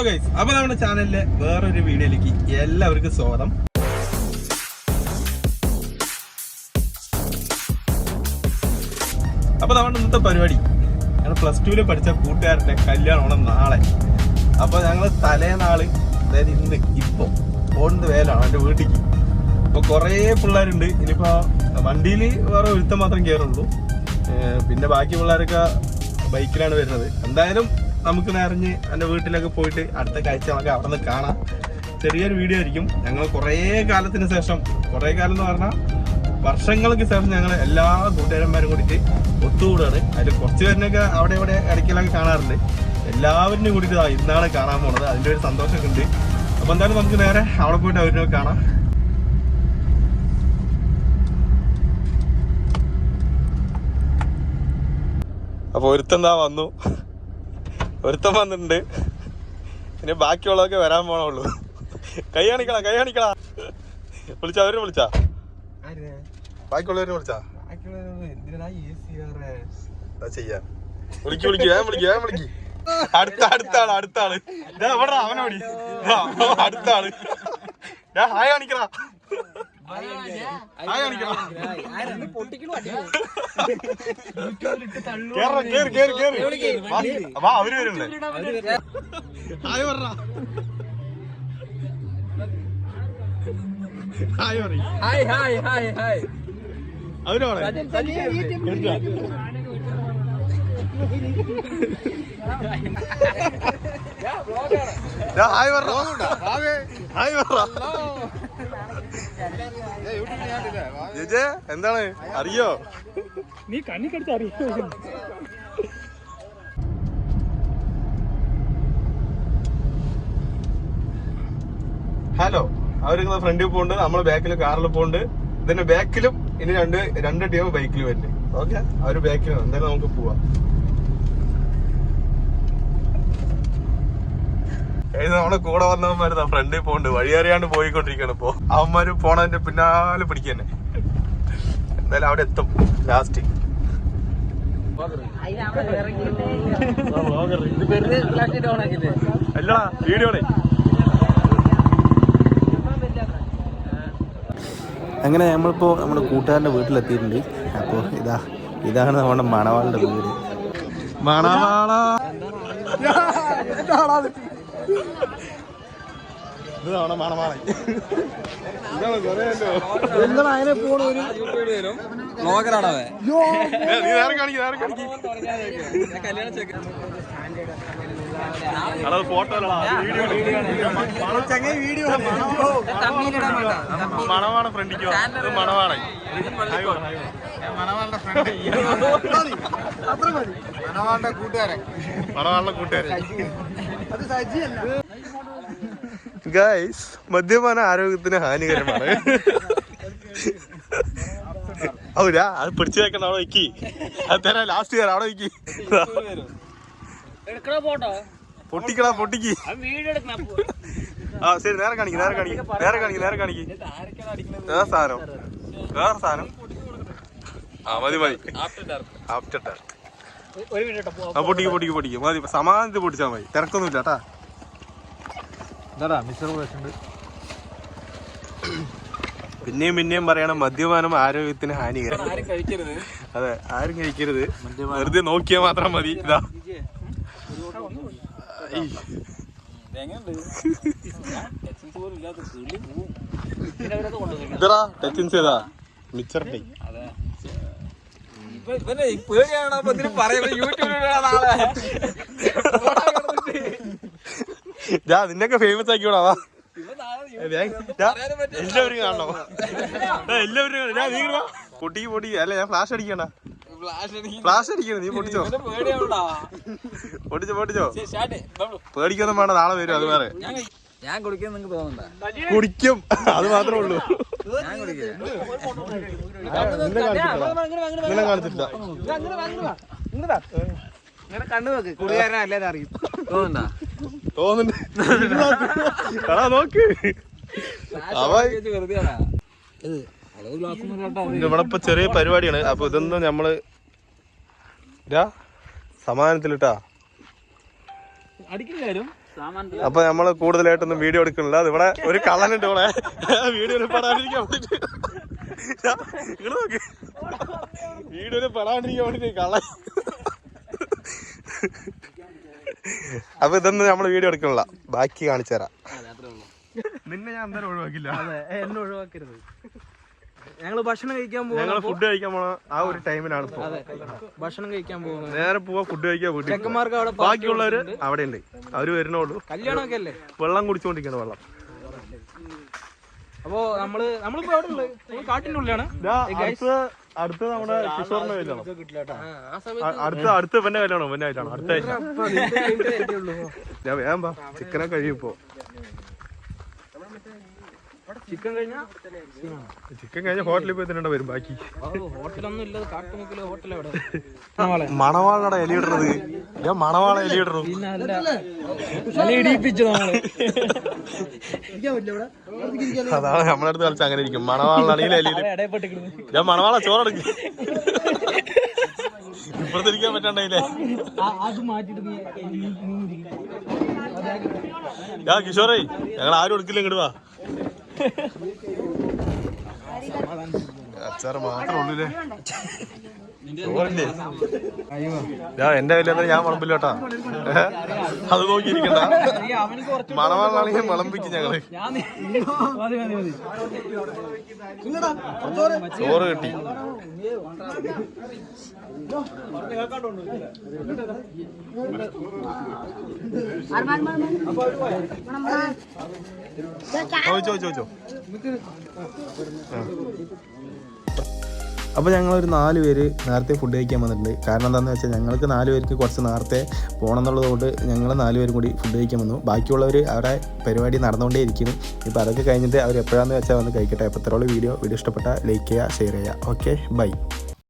Guys, അപ്പൊ നമ്മുടെ ചാനലിലെ വേറൊരു വീഡിയോയിലേക്ക് എല്ലാവർക്കും സ്വാഗതം. അപ്പൊ നമ്മുടെ ഇന്നത്തെ പരിപാടി ഞങ്ങൾ +2 പഠിച്ച കൂട്ടുകാരുടെ കല്യാണമാണ് നാളെ. അപ്പൊ ഞങ്ങൾ തലേനാള്, അതായത് ഇന്ന് ഇപ്പൊ പോകുന്നത് വേലാണ് എന്റെ വീട്ടിലേക്ക്. അപ്പൊ കൊറേ പിള്ളേരുണ്ട്. ഇനിയിപ്പോ വണ്ടിയിൽ വേറെ ഒരുത്തം മാത്രം കയറുള്ളൂ. പിന്നെ ബാക്കി പിള്ളേരൊക്കെ ബൈക്കിലാണ് വരുന്നത്. എന്തായാലും നമുക്ക് നിറഞ്ഞ് എൻ്റെ വീട്ടിലൊക്കെ പോയിട്ട് അടുത്ത കാഴ്ച നമുക്ക് അവിടെ നിന്ന് കാണാം. ചെറിയൊരു വീഡിയോ ആയിരിക്കും. ഞങ്ങൾ കുറേ കാലത്തിന് ശേഷം, കുറേ കാലം എന്ന് പറഞ്ഞാൽ വർഷങ്ങൾക്ക് ശേഷം ഞങ്ങൾ എല്ലാ കൂട്ടുകാരന്മാരും കൂടിയിട്ട് ഒത്തുകൂടുകയാണ്. അതിൽ കുറച്ച് പേരിനൊക്കെ അവിടെ ഇവിടെ ഇടയ്ക്കിലൊക്കെ കാണാറുണ്ട്. എല്ലാവരിനും കൂടിയിട്ട് ഇന്നാണ് കാണാൻ പോണത്. അതിൻ്റെ ഒരു സന്തോഷമൊക്കെ ഉണ്ട്. അപ്പോൾ എന്തായാലും നമുക്ക് നേരെ അവിടെ പോയിട്ട് അവരിനൊക്കെ കാണാം. അപ്പോൾ ഒരുത്തെന്താ വന്നു, ഒരുത്തം വന്നിട്ടുണ്ട്. പിന്നെ ബാക്കിയുള്ളതൊക്കെ വരാൻ പോണുള്ളൂ. കൈ കാണിക്കളാ, കൈ കാണിക്കളാ. വിളിച്ചാ, അവരെ വിളിച്ചാ, ബാക്കിയുള്ളവരെ വിളിച്ചാ ചെയ്യാ. വിളിക്ക് വിളിക്ക്, വേഗം വിളിക്ക്, വേഗം വിളിക്ക്. അടുത്താള് അവനെ വിളി. അടുത്താള് ഹായ് കാണിക്കടാ, ഹായ് കാണിക്കടാ. അവര് വരുന്നേ. ഹായ് പറ, ഹായ് പറ. അവര് ഹായ് പറ, ഹായ് പറ. ജെ എന്താണ് അറിയോ? നീ കണ്ണിക്കടുത്ത് അറിയോ? ഹലോ, അവരിങ്ങനെ ഫ്രണ്ടിൽ പോണ്ട്, നമ്മള് ബാക്കിൽ കാറിൽ പോണ്ട്. ഇതിന്റെ ബാക്കിലും ഇനി രണ്ട് ടീം ബൈക്കിൽ വരുന്നുണ്ട്. ഓക്കെ, അവര് ബാക്കിൽ. എന്തായാലും നമുക്ക് പോവാം. നമ്മുടെ കൂടെ വന്നവന്മാര് ഫ്രണ്ടിൽ പോണ്ട്, വഴിയറിയാണ്ട് പോയിക്കൊണ്ടിരിക്കണം. ഇപ്പൊ അവന്മാര് പോണതിന്റെ പിന്നാലെ പിടിക്കന്നെ. എന്തായാലും അവിടെ എത്തും ലാസ്റ്റ്. അല്ലടാ, വീഡിയോടെ. അങ്ങനെ നമ്മളിപ്പോ നമ്മുടെ കൂട്ടുകാരന്റെ വീട്ടിലെത്തിയിട്ടുണ്ട്. അപ്പൊ ഇതാണ് നമ്മുടെ മണവാളുടെ വീട്. മണവാള ഇതാണ് മണവാളൻ. മണവാള ഫ്രണ്ടിക്കോ, മണവാളൻ. മണവാളുടെ കൂട്ടുകാരൻ. ഗൈസ്, മദ്യപാന ആരോഗ്യത്തിന് ഹാനികരമാണ്. അവരാ അത് പിടിച്ചു വെക്കണം. അവിടെ വയ്ക്കി, അത് തരാം. ലാസ്റ്റ് തരാം, അവിടെ വയ്ക്കി. പൊട്ടിക്കടാ, പൊട്ടിക്ക്. ആ ശരി, നേരെ കാണിക്ക്. വേറെ സാധനം. ആ മതി. പൊട്ടിക്ക് മതി. സമാധാനത്തിൽ പൊട്ടിച്ചാൽ മതി, തിരക്കൊന്നുമില്ല കേട്ടാ. പിന്നെയും പറയണം, മദ്യപാനം ആരോഗ്യത്തിന് ഹാനികരം. അതെ, ആരും കഴിക്കരുത്. വെറുതെ നോക്കിയാൽ മാത്രം മതി. ഇതാ ടച്ചിൻസ് ഏതാ മിച്ചർ ടൈ. നിന്നൊക്കെ ഫേമസ് ആക്കിയോടാ. എല്ലാവരും കാണണോ? പൊട്ടി അല്ല, ഞാൻ ഫ്ലാഷ് അടിക്കണ. നീ പൊട്ടിച്ചോ. പേടിക്കൊന്നും വേണ്ട, നാളെ വരും. അത് വേറെ ഞാൻ കുടിക്കും. കുടിക്കും, അത് മാത്രമേ ഉള്ളൂ. നിന്നെ കാണിച്ചിട്ടില്ല. കണ്ണു നോക്ക്, കുടികാരനല്ലേ അറിയും. തോന്നുന്നുണ്ട്. നോക്ക്, ഇവിടെ ഇപ്പൊ ചെറിയ പരിപാടിയാണ്. അപ്പൊ ഇതൊന്നും നമ്മള് സമാധാനത്തിലിട്ടാ അടിക്കില്ലാരും അപ്പൊ നമ്മള് കൂടുതലായിട്ടൊന്നും വീഡിയോ എടുക്കണില്ല. അത് ഇവിടെ ഒരു കള്ളനുണ്ട് ഇവിടെ വീഡിയോയിൽ പെടാണ്ടിരിക്കാൻ വേണ്ടിട്ട്. ഇങ്ങനെ നോക്ക്, വീഡിയോയിൽ പെടാണ്ടിരിക്കാൻ വേണ്ടിട്ട് കള്ളൻ. അപ്പൊ ഇതൊന്നും നമ്മള് വീഡിയോ എടുക്കണില്ല, ബാക്കി കാണിച്ചു തരാം. നിന്നെ ഞാൻ എന്തായാലും ഒഴിവാക്കില്ല. എന്നെ ഒഴിവാക്കരുത്. ഞങ്ങള് ഭക്ഷണം കഴിക്കാൻ പോകും. ഞങ്ങള് ഫുഡ് കഴിക്കാൻ പോണ ആ ഒരു ടൈമിലാണ് ഇപ്പൊ. ഭക്ഷണം കഴിക്കാൻ പോകുന്നത്. നേരെ പോവാ, ഫുഡ് കഴിക്കാൻ വീട്ടിൽ. ചെക്കന്മാർക്ക് അവിടെ, ബാക്കിയുള്ളവര് അവിടെ ഉണ്ട്, അവര് വരുന്നുള്ളൂ. കല്യാണമൊക്കെ അല്ലേ, വെള്ളം കുടിച്ചോണ്ടിരിക്കണം. വെള്ളം അപ്പൊ നമ്മളിപ്പോ എവിടെ ഉള്ളത്? കാട്ടിന്റെ ഉള്ളിലാണ്. അടുത്ത നമ്മുടെ കിഷോറിന്റെ കല്യാണം. അടുത്ത ഇവന്റെ കല്യാണം, ഇവന്റെ കല്യാണം അടുത്ത ആഴ്ച. ഞാൻ വേഗം പാ, ചിക്കനൊക്കെ കഴിയും ഇപ്പൊ. ചിക്കൻ കഴിഞ്ഞ ഹോട്ടലിൽ പോയി തന്നെ വരും ബാക്കി. ഹോട്ടലൊന്നും ഇല്ല, കാട്ടുമുക്കിലെ ഹോട്ടൽ എവിടെ? മണവാളയുടെ എലിയിടുന്നത്. ഞാൻ മണവാള എലിയിടുന്നു. അതാണ് നമ്മളെ അടുത്ത് കളിച്ച അങ്ങനെ ഇരിക്കും. മണവാളാണെങ്കിൽ എലിയിടും. ഞാൻ മണവാള ചോറെടുക്കും. ഇപ്പുറത്തിരിക്കാൻ പറ്റണ്ടേ? ഞാൻ കിഷോറേ, ഞങ്ങൾ ആരും എടുക്കില്ല, ഇങ്ങോട്ട് വാ. അച്ചാറ് മാത്രമേ ഉള്ളൂല്ലേ? എന്റെ കയ്യിൽ ഞാൻ വിളമ്പില്ലോട്ടാ, അത് നോക്കിയിരിക്കണ്ട. മണവാളാണെങ്കിൽ വിളമ്പിക്കും ഞങ്ങള്. ചോറ് കിട്ടി. ചോദിച്ചോ. അപ്പോൾ ഞങ്ങളൊരു 4 പേര് നേരത്തെ ഫുഡ് കഴിക്കാൻ വന്നിട്ടുണ്ട്. കാരണം എന്താണെന്ന് വെച്ചാൽ ഞങ്ങൾക്ക് 4 പേർക്ക് കുറച്ച് നേരത്തെ പോകണം എന്നുള്ളതുകൊണ്ട് ഞങ്ങൾ 4 പേരും കൂടി ഫുഡ് കഴിക്കാൻ വന്നു. ബാക്കിയുള്ളവർ അവരുടെ പരിപാടി നടന്നുകൊണ്ടേ ഇരിക്കുന്നു. ഇപ്പോൾ അതൊക്കെ കഴിഞ്ഞിട്ട് അവർ എപ്പോഴാണെന്ന് വെച്ചാൽ വന്ന് കഴിക്കട്ടെ. അപ്പോൾ ഇത്രയുള്ള വീഡിയോ ഇഷ്ടപ്പെട്ടാൽ ലൈക്ക് ചെയ്യുക, ഷെയർ ചെയ്യുക. Okay, by.